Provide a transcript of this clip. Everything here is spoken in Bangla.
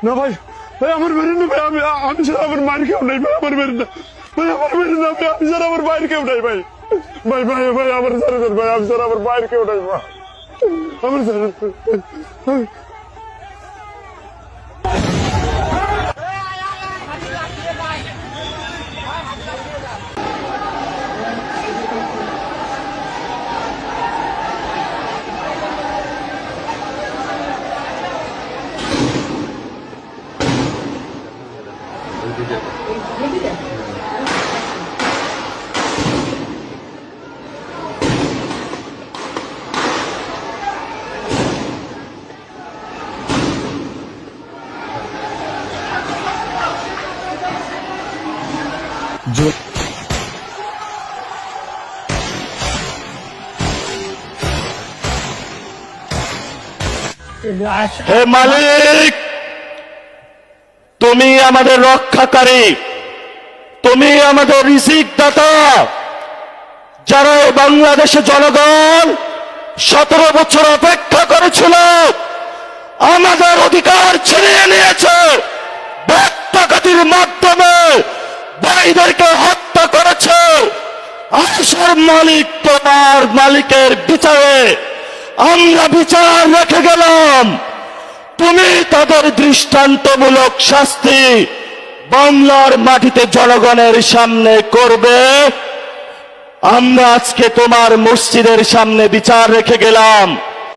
না ভাই, ভাই আমার মেরেন না ভাই, আমি ছাড়া আমার মায়ের কেউ নাই ভাই, আমার মেরেন না ভাই, আমার মেরেন না ভাই, আমি ছাড়া আমার মায়ের কেউ নাই ভাই, ভাই ভাই ভাই আমার ছাড়া দেন ভাই, আমি ছাড়া আমার মায়ের কেউ নাই ভাই, আমার ছাড়া হে মালিক, তুমি আমাদের রক্ষাকারী, তুমি আমাদের রিজিক দাতা। যারা এই বাংলাদেশে জনগণ 17 বছর অপেক্ষা করেছিল, আমাদের অধিকার ছিনিয়ে নিয়েছে, ডাকাতির মাধ্যমে ভাইদেরকে হত্যা করেছে। আসার মালিক তোমার মালিকের বিচারে আমরা বিচার রেখে গেলাম, তুমি তাদের দৃষ্টান্তমূলক শাস্তি বাংলার মাটিতে জনগণের সামনে করবে। আমরা আজকে তোমার মসজিদের সামনে বিচার রেখে গেলাম।